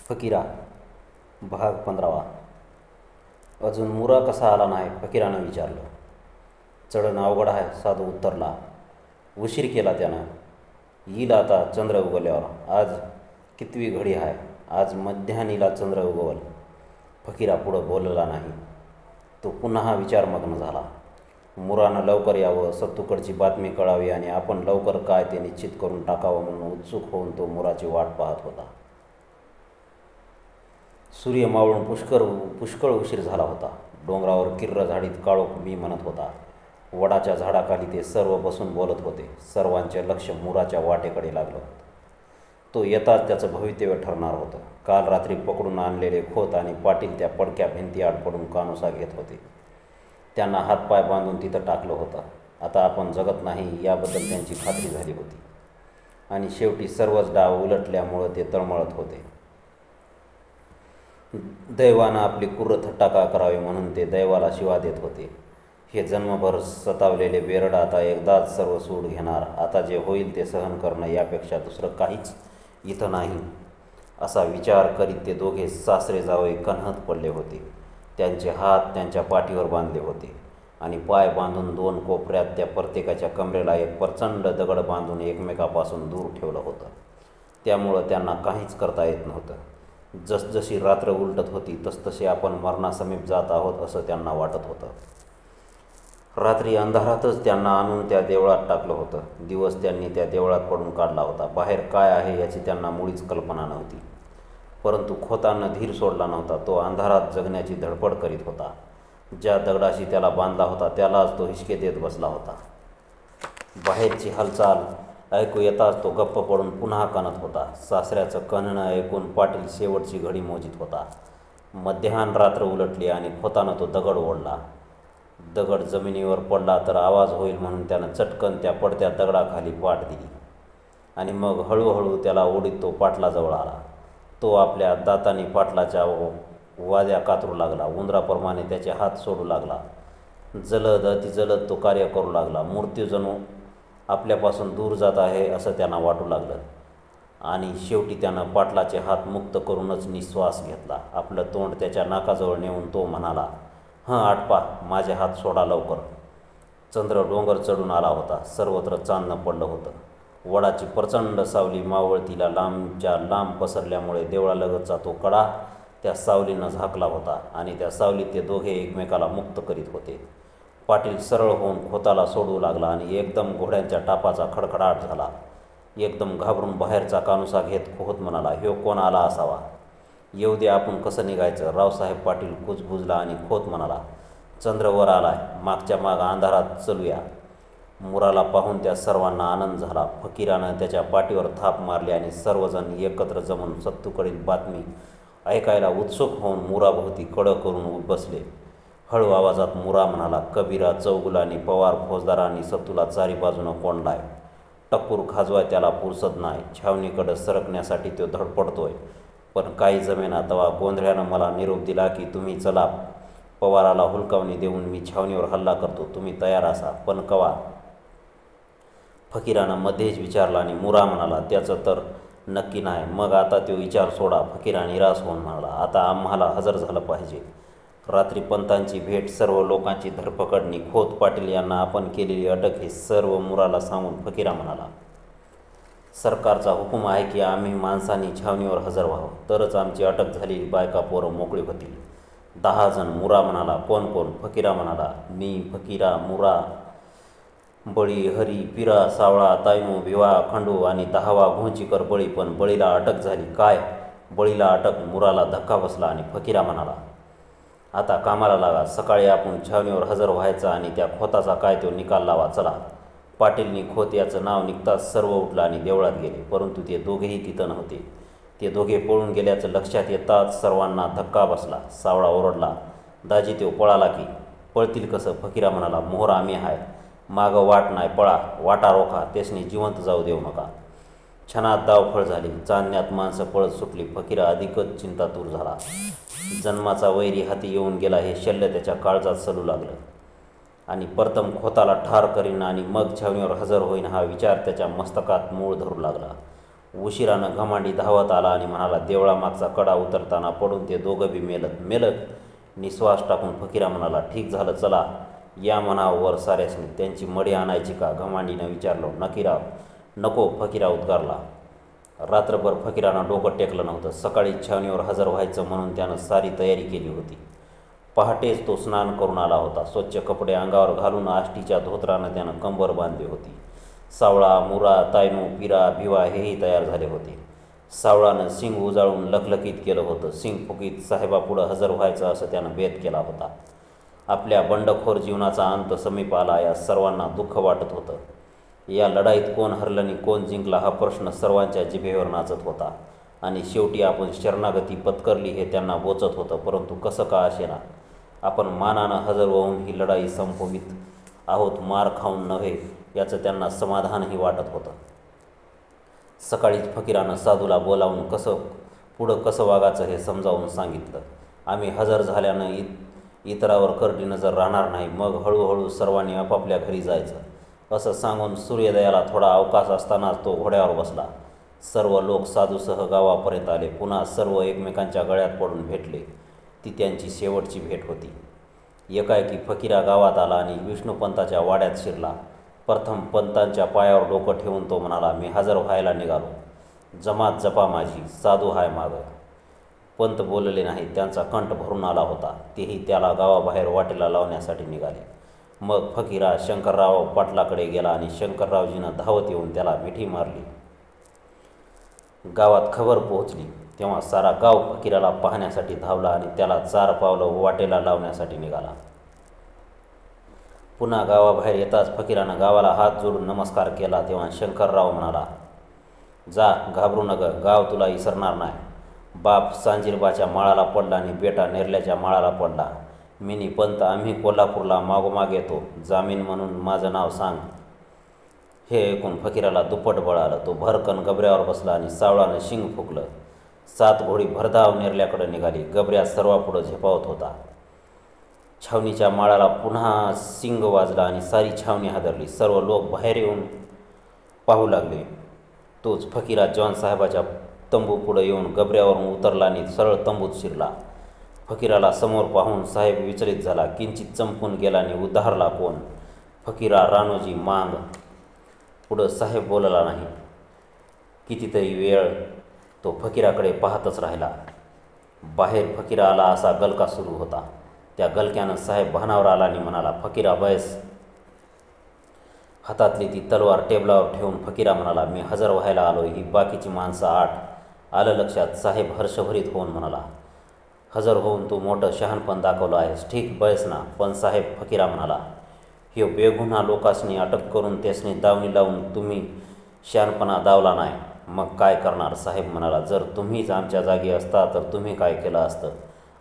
फकीरा भाग 15. अजून मुरा कसा आला नाही फकीरानं विचारलं. चढणं अवघड आहे साधू उत्तरला. उशीर केला त्यानं. येईल आता चंद्र उगवल्यावर. आज कितवी घडी आहे? आज मध्यान्हीला चंद्र उगवल. फकीरा पुढं बोलला नाही. तो पुन्हा विचारमग्न झाला. मुरानं लवकर यावं, सत्तूकडची बातमी कळावी आणि आपण लवकर काय ते निश्चित करून टाकावं म्हणून उत्सुक होऊन तो मुराची वाट पाहत होता. सूर्य मावळून पुष्कळ उशीर झाला होता. डोंगरावर किर्र झाडीत काळोख मी म्हणत होता. वडाच्या झाडाखाली ते सर्व बसून बोलत होते. सर्वांचे लक्ष मुराच्या वाटेकडे लागलं होतं. तो येताच त्याचं भवितव्य ठरणार होतं. काल रात्री पकडून आणलेले खोत आणि पाटील त्या पडक्या भिंती आड पडून कानोसा घेत होते. त्यांना हातपाय बांधून तिथं टाकलं होतं. आता आपण जगत नाही याबद्दल त्यांची खात्री झाली होती. आणि शेवटी सर्वच डाव उलटल्यामुळं ते तळमळत होते. दैवानं आपली कुर्र थट्टा का करावी म्हणून ते दैवाला शिवा देत होते. हे जन्मभर सतावलेले बेरड आता एकदाच सर्व सूड घेणार. आता जे होईल ते सहन करणं यापेक्षा दुसरं काहीच इथं नाही असा विचार करीत ते दोघे सासरे जावई कण्हत पडले होते. त्यांचे हात त्यांच्या पाठीवर बांधले होते आणि पाय बांधून दोन कोपऱ्यात त्या प्रत्येकाच्या कमरेला एक प्रचंड दगड बांधून एकमेकापासून दूर ठेवलं होतं. त्यामुळं त्यांना काहीच करता येत नव्हतं. जसजशी रात्र उलटत होती तसतसे आपण मरणासमीप जात आहोत असं त्यांना वाटत होतं. रात्री अंधारातच त्यांना आणून त्या देवळात टाकलं होतं. दिवस त्यांनी त्या देवळात पडून काढला होता. बाहेर काय आहे याची त्यांना मुळीच कल्पना नव्हती. परंतु खोतानं धीर सोडला नव्हता. तो अंधारात जगण्याची धडपड करीत होता. ज्या दगडाशी त्याला बांधला होता त्यालाच तो हिसके देत बसला होता. बाहेरची हालचाल ऐकू येताच तो गप्प पडून पुन्हा कानत होता. सासऱ्याचं कणणं ऐकून पाटील शेवटची घडी मोजीत होता. मध्याह्न रात्र उलटली आणि खोतानं तो दगड ओढला. दगड जमिनीवर पडला तर आवाज होईल म्हणून त्यानं चटकन त्या पडत्या दगडाखाली पाठ दिली आणि मग हळूहळू त्याला ओढीत तो पाटलाजवळ आला. तो आपल्या दातांनी पाटलाच्या वाद्या कातरू लागला. उंदराप्रमाणे त्याचे हात सोडू लागला. जलद अतिजलद तो कार्य करू लागला. मृत्यू जणू आपल्यापासून दूर जात आहे असं त्यांना वाटू लागलं. आणि शेवटी त्यानं पाटलाचे हात मुक्त करूनच निश्वास घेतला. आपलं तोंड त्याच्या नाकाजवळ नेऊन तो म्हणाला, आटपा, माझे हात सोडा लवकर. चंद्र डोंगर चढून आला होता. सर्वत्र चांदणं पडलं होतं. वडाची प्रचंड सावली मावळतीला लांबच्या लांब पसरल्यामुळे देवळालगतचा तो कडा त्या सावलीनं झाकला होता आणि त्या सावलीत ते दोघे एकमेकाला मुक्त करीत होते. पाटील सरळ होऊन खोताला सोडू लागला आणि एकदम घोड्यांच्या टापाचा खडखडाट झाला. एकदम घाबरून बाहेरचा कानुसा घेत खोत म्हणाला, ह्यो कोण आला असावा? येऊ दे, आपण कसं निघायचं? रावसाहेब पाटील कुजबुजला आणि खोत म्हणाला, चंद्र वर आलाय, मागच्या माग अंधारात चलूया. मुराला पाहून त्या सर्वांना आनंद झाला. फकीरानं त्याच्या पाठीवर थाप मारली आणि सर्वजण एकत्र जमून सत्तूकडील बातमी ऐकायला उत्सुक होऊन मुराभोवती कडं करून बसले. हळू आवाजात मुरा म्हणाला, कबीरा, चौगुलांनी, पवार फौजदारांनी सत्तूला चारी बाजूनं कोंडलाय. टक्कूर खाजवाय त्याला पुरसत नाही. छावणीकडं सरकण्यासाठी तो धडपडतोय. पण काही जमेना. तवा गोंधळ्यानं मला निरोप दिला की तुम्ही चला. पवाराला हुलकावणी देऊन मी छावणीवर हल्ला करतो. तुम्ही तयार असा, पण कवा? फकीरानं मध्येच विचारला आणि मुरा म्हणाला, त्याचं तर नक्की नाही. मग आता तो विचार सोडा. फकीरा निराश होऊन म्हणाला, आता आम्हाला हजर झालं पाहिजे. रात्री पंतांची भेट, सर्व लोकांची धरपकडणी, खोत पाटील यांना आपण केलेली अटक हे सर्व मुराला सांगून फकीरा म्हणाला, सरकारचा हुकूम आहे की आम्ही माणसांनी छावणीवर हजर व्हावं, तरच आमची अटक झालेली बायका पोरं मोकळी होतील. 10 जण. मुरा म्हणाला, कोण कोण? फकीरा म्हणाला, मी, फकीरा, मुरा, बळी, हरी, पिरा, सावळा, तायनू, भिवा, खंडू आणि 10वा घोंचीकर बळी. पण बळीला अटक झाली. काय? बळीला अटक? मुराला धक्का बसला आणि फकीरा म्हणाला, आता कामाला लागा. सकाळी आपण छावणीवर हजर व्हायचा आणि त्या खोताचा काय तो निकाल लावा. चला. पाटीलनी खोत याचं नाव निघताच सर्व उठलं आणि देवळात गेले. परंतु ते दोघेही तिथं नव्हते. ते दोघे पळून गेल्याचं लक्षात येताच सर्वांना धक्का बसला. सावळा ओरडला, दाजी, तो पळाला की? पळतील कसं? फकीरा म्हणाला, मोहर आम्ही आहे. मागं वाट नाही, पळा. वाटा रोखा. त्यासनी जिवंत जाऊ देऊ नका. क्षणात धावफळ झाली. चांदण्यात माणसं पळत सुटली. फकीरा अधिकच चिंतातूर झाला. जन्माचा वैरी हाती येऊन गेला हे शल्य त्याच्या काळजात सलू लागलं आणि प्रथम खोताला ठार करीन आणि मग छावणीवर हजर होईन हा विचार त्याच्या मस्तकात मूळ धरू लागला. उशिरानं घमांडी धावत आला आणि म्हणाला, देवळामागचा कडा उतरताना पडून ते दोघं बी मेलत. निश्वास टाकून फकीरा म्हणाला, ठीक झालं, चला या म्हणावं वर साऱ्यासनी. त्यांची मडी आणायची का? घमांडीनं विचारलं. नको, फकीरा उद्गारला. रात्रभर फकीरानं डोकं टेकलं नव्हतं. सकाळी छावणीवर हजर व्हायचं म्हणून त्यानं सारी तयारी केली होती. पहाटेच तो स्नान करून आला होता. स्वच्छ कपडे अंगावर घालून आष्टीच्या धोत्रानं त्यानं कंबर बांधली होती. सावळा, मुरा, तायनू, पिरा, भिवा हेही तयार झाले होते. सावळानं सिंग उजाळून लखलखीत केलं होतं. सिंग फुकीत साहेबापुढं हजर व्हायचं असं त्यानं बेत केला होता. आपल्या बंडखोर जीवनाचा अंत समीप आला या सर्वांना दुःख वाटत होतं. या लढाईत कोण हरलं आणि कोण जिंकला हा प्रश्न सर्वांच्या जिभेवर नाचत होता. आणि शेवटी आपण शरणागती पत्करली हे त्यांना बोचत होतं. परंतु कसं का असेना, आपण मानानं हजर होऊन ही लढाई संपवित आहोत, मार खाऊन नव्हे याचं त्यांना समाधानही वाटत होतं. सकाळीच फकीरानं साधूला बोलावून पुढं कसं वागायचं हे समजावून सांगितलं. आम्ही हजर झाल्यानं इतरावर करडी नजर राहणार नाही. मग हळूहळू सर्वांनी आपापल्या घरी जायचं असं सांगून सूर्योदयाला थोडा अवकाश असतानाच तो घोड्यावर बसला. सर्व लोक साधूसह गावापर्यंत आले. पुन्हा सर्व एकमेकांच्या गळ्यात पडून भेटले. ती त्यांची शेवटची भेट होती. एकाएकी फकीरा गावात आला आणि विष्णुपंताच्या वाड्यात शिरला. प्रथम पंतांच्या पायावर डोकं ठेवून तो म्हणाला, मी हजर व्हायला निघालो. जमात जपा माझी, साधू हाय मागं. पंत बोलले नाही. त्यांचा कंठ भरून आला होता. तेही त्याला गावाबाहेर वाटेला लावण्यासाठी निघाले. मग फकीरा शंकरराव पाटलाकडे गेला आणि शंकररावजीनं धावत येऊन त्याला मिठी मारली. गावात खबर पोहोचली तेव्हा सारा गाव फकीराला पाहण्यासाठी धावला आणि त्याला 4 पावलं वाटेला लावण्यासाठी निघाला. पुन्हा गावाबाहेर येताच फकीरानं गावाला हात जोडून नमस्कार केला. तेव्हा शंकरराव म्हणाला, जा, घाबरू नका, गाव तुला विसरणार नाही. बाप सांजीरबाच्या माळाला पडला आणि बेटा नेरल्याच्या माळाला पडला. मिनी पंत, आम्ही कोल्हापूरला मागोमाग येतो. जामीन म्हणून माझं नाव सांग. हे ऐकून फकीराला दुप्पट बळ आलं. तो भरकन गबऱ्यावर बसला आणि सावळानं शिंग फुकलं. 7 घोडी भरधाव नेरल्याकडे निघाली. गबऱ्या सर्वापुढं झेपावत होता. छावणीच्या माळाला पुन्हा सिंग वाजला आणि सारी छावणी हादरली. सर्व लोक बाहेर येऊन पाहू लागले. तोच फकीरा जॉन साहेबाच्या तंबू पुढे येऊन गबऱ्यावरून उतरला आणि सरळ तंबूत शिरला. फकीराला समोर पाहून साहेब विचलित झाला. किंचित चमकून गेला आणि उद्धारला, कोण? फकीरा राणोजी मांग. पुढं साहेब बोलला नाही. कितीतरी वेळ तो फकीराकडे पाहतच राहिला. बाहेर फकीरा आला असा गलका सुरू होता. त्या गलक्यानं साहेब भानावर आला आणि म्हणाला, फकीरा बैस. हातातली ती तलवार टेबलावर ठेवून फकीरा म्हणाला, मी हजर व्हायला आलो. ही बाकीची माणसं 8. आलं लक्षात? साहेब हर्षभरीत होऊन म्हणाला, हजर होऊन तू मोठं शहाणपण दाखवलं आहेस. ठीक, बैस ना. पण साहेब, फकीरा म्हणाला, ह्यो बेगुन्हा लोकांसनी अटक करून त्यासनी दावणी लावून तुम्ही शहाणपणा दावला नाही. मग काय करणार? साहेब म्हणाला, जर तुम्हीच आमच्या जागी असता तर तुम्ही काय केलं असतं?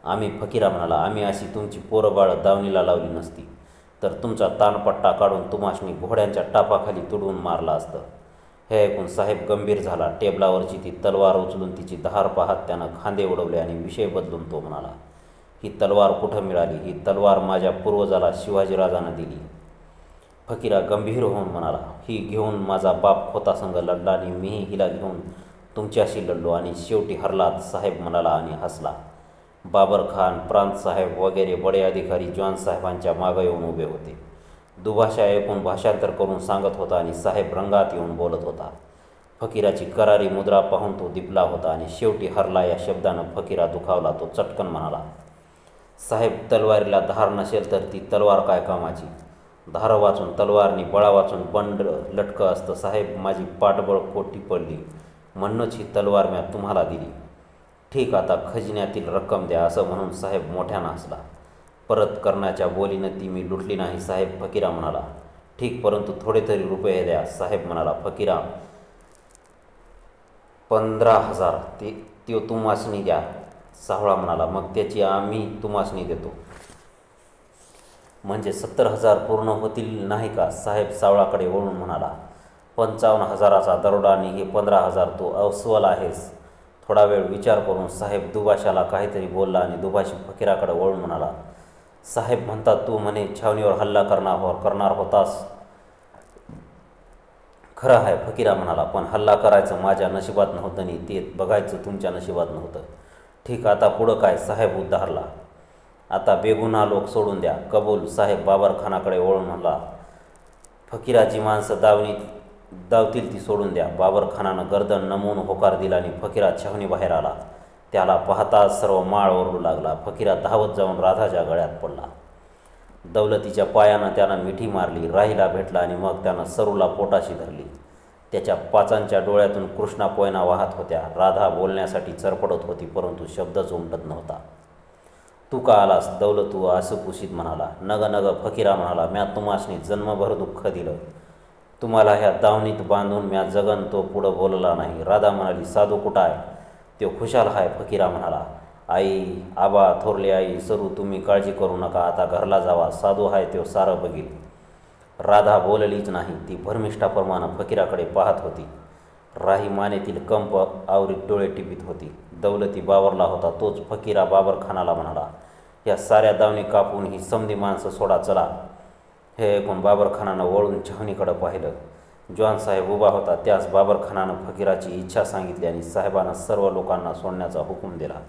आम्ही, फकीरा म्हणाला, आम्ही अशी तुमची पोरंबाळं दावणीला लावली नसती तर तुमचा तानपट्टा काढून तुम्हासनी घोड्यांच्या टापाखाली तुडवून मारला असतं. हे ऐकून साहेब गंभीर झाला. टेबलावरची ती तलवार उचलून तिची धार पाहत त्यानं खांदे उडवले आणि विषय बदलून तो म्हणाला, ही तलवार कुठं मिळाली? ही तलवार माझ्या पूर्वजाला शिवाजीराजानं दिली. फकीरा गंभीर होऊन म्हणाला, ही घेऊन माझा बाप खोतासंग लढला आणि मीही हिला घेऊन तुमच्याशी लढलो आणि शेवटी हरलात. साहेब म्हणाला आणि हसला. बाबर खान, प्रांत साहेब वगैरे बडे अधिकारी जॉन साहेबांच्या मागं येऊन उभे होते. दुभाषा ऐकून भाषांतर करून सांगत होता आणि साहेब रंगात येऊन बोलत होता. फकीराची करारी मुद्रा पाहून तो दिपला होता आणि शेवटी हरला या शब्दानं फकीरा दुखावला. तो चटकन म्हणाला, साहेब, तलवारीला धार नसेल तर ती तलवार काय कामाची? धार वाचून, तलवारनी बळा वाचून बंड लटकं असतं. साहेब, माझी पाठबळ कोटी पडली म्हणूनच ही तलवार म्या तुम्हाला दिली. ठीक, आता खजिन्यातील रक्कम द्या. असं म्हणून साहेब मोठ्यानं हसला. परत करण्याच्या बोलीनं ती मी लुटली नाही. साहेब, फकीरा म्हणाला. ठीक, परंतु थोडे तरी रुपये द्या. साहेब म्हणाला. फकीरा, 15,000 त्यो तुम्हासनी द्या. सावळा म्हणाला, मग त्याची आम्ही तुम्हासनी देतो. म्हणजे 70,000 पूर्ण होतील नाही का? साहेब सावळाकडे वळून म्हणाला, 55,000चा दरोडा आणि हे 15,000 तू अस्वल आहेस. थोडा वेळ विचार करून साहेब दुभाषाला काहीतरी बोलला आणि दुभाषी फकीराकडे वळून म्हणाला, साहेब म्हणतात तू म्हणे छावणीवर हल्ला करणार होतास. खरं आहे, फकीरा म्हणाला, पण हल्ला करायचं माझ्या नशिबात नव्हतं आणि ते बघायचं तुमच्या नशिबात नव्हतं. ठीक, आता पुढं काय? साहेब उद्धारला. आता बेगुन्हा लोक सोडून द्या. कबूल. साहेब बाबरखानाकडे वळून म्हणला, फकीराची माणसं धावतील ती सोडून द्या. बाबरखानानं गर्दन नमवून होकार दिला आणि फकीरा छावणी बाहेर आला. त्याला पाहताच सर्व माळ ओरडू लागला. फकीरा धावत जाऊन राधाच्या गळ्यात पडला. दौलतीच्या पायानं त्यानं मिठी मारली, राहीला भेटला आणि मग त्यानं सरूला पोटाशी धरली. त्याच्या पाचांच्या डोळ्यातून कृष्णा पोयना वाहत होत्या. राधा बोलण्यासाठी चरपडत होती, परंतु शब्दच उमटत नव्हता. तू का आलास? दौलतू आसुकुशीत म्हणाला. नग नग, फकीरा म्हणाला, म्या तुमासनी जन्मभर दुःख दिलं. तुम्हाला ह्या दावणीत बांधून म्या जगन. तो पुढं बोलला नाही. राधा म्हणाली, साधू कुठं आहे? तो खुशाल आहे. फकीरा म्हणाला, आई, आबा, थोरली आई, सरू, तुम्ही काळजी करू नका, आता घरला जावा. साधू आहे तो सारं बघील. राधा बोललीच नाही. ती भरमिष्ठाप्रमाणे फकीराकडे पाहत होती. राही मानेतील कंप आवरीत डोळे टिपीत होती. दौलती बाबरला होता. तोच फकीरा बाबरखानाला म्हणाला, या साऱ्या दावणी कापून ही समधी माणसं सोडा, चला. हे ऐकून बाबरखानानं वळून छावणीकडं पाहिलं. जॉन साहेब उभा होता. त्यास बाबरखानानं फकीराची इच्छा सांगितली आणि साहेबांना सर्व लोकांना सोडण्याचा हुकूम दिला.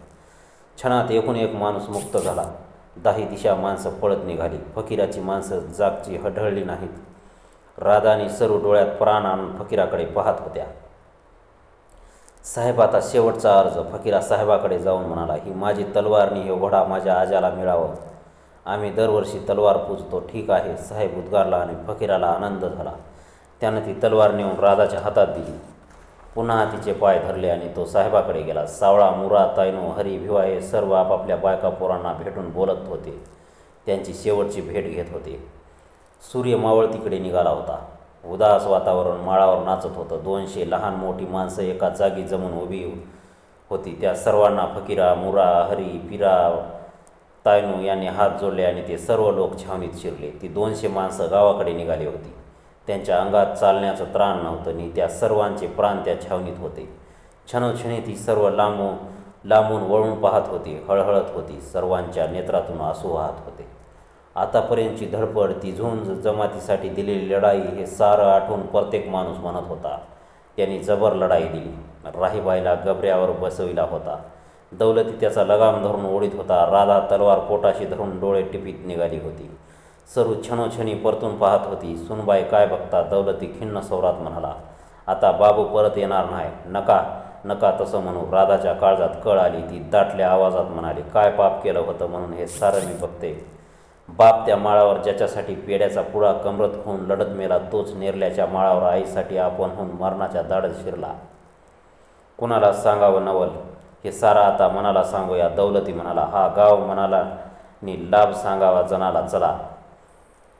क्षणात एकूण एक माणूस मुक्त झाला. 10 दिशा माणसं पळत निघाली. फकीराची माणसं जागची हढळली नाहीत. राधा आणि सरू डोळ्यात प्राण आणून फकीराकडे पाहत होत्या. साहेब, आता शेवटचा अर्ज. फकीरा साहेबाकडे जाऊन म्हणाला, ही माझी तलवार आणि हे घोडा माझ्या आजाला मिळावं. आम्ही दरवर्षी तलवार पूजतो. ठीक आहे. साहेब उद्गारला आणि फकीराला आनंद झाला. त्यानं ती तलवार नेऊन राधाच्या हातात दिली. पुन्हा तिचे पाय धरले आणि तो साहेबाकडे गेला. सावळा, मुरा, तायनू, हरी, भिवा हे सर्व आपापल्या बायका पोरांना भेटून बोलत होते. त्यांची शेवटची भेट घेत होते. सूर्य मावळतीकडे निघाला होता. उदास वातावरण माळावर नाचत होतं. 200 लहान मोठी माणसं एका जागी जमून उभी होती. त्या सर्वांना फकीरा, मुरा, हरी, पिरा, तायनू यांनी हात जोडले आणि ते सर्व लोक छावणीत शिरले. ती 200 माणसं गावाकडे निघाली होती. त्यांच्या अंगात चालण्याचं त्राण नव्हतं आणि त्या सर्वांचे प्राण त्या छावणीत होते. क्षणोक्षणी ती सर्व लांबून वळून पाहत होती, हळहळत होती. सर्वांच्या नेत्रातून आसू वाहत होते. आतापर्यंतची धडपड, ती झुंज, जमातीसाठी दिलेली लढाई, हे सारं आठवून प्रत्येक माणूस म्हणत होता, त्यांनी जबर लढाई दिली. राहीबाईला गबऱ्यावर बसविला होता. दौलती त्याचा लगाम धरून ओढीत होता. राधा तलवार पोटाशी धरून डोळे टिपीत निघाली होती. सरू क्षणोक्षणी परतून पाहत होती. सुनबाई, काय बघता? दौलती खिन्न स्वरात म्हणाला, आता बाबू परत येणार नाही. नका नका तसं म्हणू. राधाच्या काळजात कळ आली. ती दाटल्या आवाजात म्हणाली, काय पाप केलं होतं म्हणून हे सारं मी बघते. बाप त्या माळावर ज्याच्यासाठी पेड्याचा पुडा कमरत होऊन लढत मेला, तोच नेरल्याच्या माळावर आईसाठी आपण होऊन मरणाच्या दाढत शिरला. कुणाला सांगावं नवल? हे सारा आता मनाला सांगूया. दौलती म्हणाला, हा गाव मनाला नि लाभ सांगावा जनाला, चला.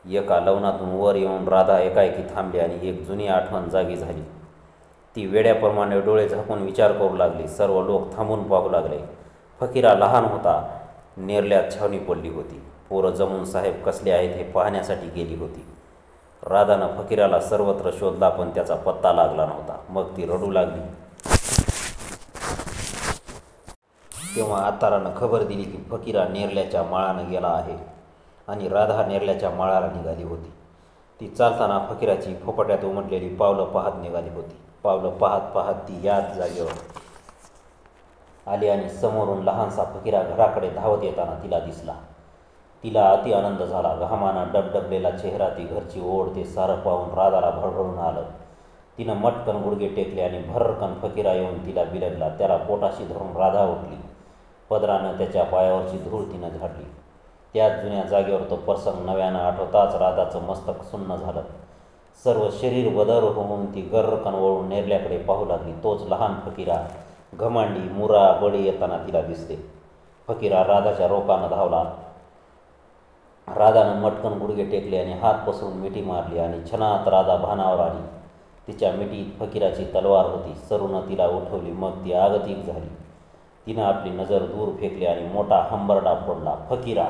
एका लवणातून वर येऊन राधा एकाएकी थांबली आणि एक जुनी आठवण जागी झाली. ती वेड्याप्रमाणे डोळे झाकून विचार करू लागली. सर्व लोक थांबून पाहू लागले. फकीरा लहान होता. नेरल्यात छावणी पडली होती. पोरं जमून साहेब कसले आहेत हे पाहण्यासाठी गेली होती. राधानं फकीराला सर्वत्र शोधला, पण त्याचा पत्ता लागला नव्हता. मग ती रडू लागली. तेव्हा आतारानं खबर दिली की फकीरा नेरल्याच्या माळानं गेला आहे आणि राधा नेरल्याच्या माळाला निघाली होती. ती चालताना फकीराची फोपाट्यात उमटलेली पावलं पाहत निघाली होती. पावलं पाहत पाहत ती याच जागेवर आली आणि समोरून लहानसा फकीरा घराकडे धावत येताना तिला दिसला. तिला अति आनंद झाला. घामानं डबडबलेला चेहरा, ती घरची ओढ, ते सारं पाहून राधाला भरभरून आलं. तिनं मटकन गुडघे टेकले आणि भरकन फकीरा येऊन तिला बिलगला. त्याला पोटाशी धरून राधा उठली. पदरानं त्याच्या पायावरची धूळ तिनं झाडली. त्याच जुन्या जागेवर तो प्रसंग नव्यानं आठवताच राधाचं मस्तक सुन्न झालं. सर्व शरीर बदर होऊन ती गर्रकन वळून नेरल्याकडे पाहू लागली. तोच लहान फकीरा, घमांडी, मुरा, बळी येताना तिला दिसले. फकीरा राधाच्या रोपानं धावला. राधानं मटकन गुडघे टेकले आणि हात पसरून मिठी मारली आणि क्षणात राधा भानावर आली. तिच्या मिठीत फकीराची तलवार होती. सरूनं तिला उठवली. मग ती आगतिक झाली. तिनं आपली नजर दूर फेकली आणि मोठा हंबरडा फोडला. फकीरा!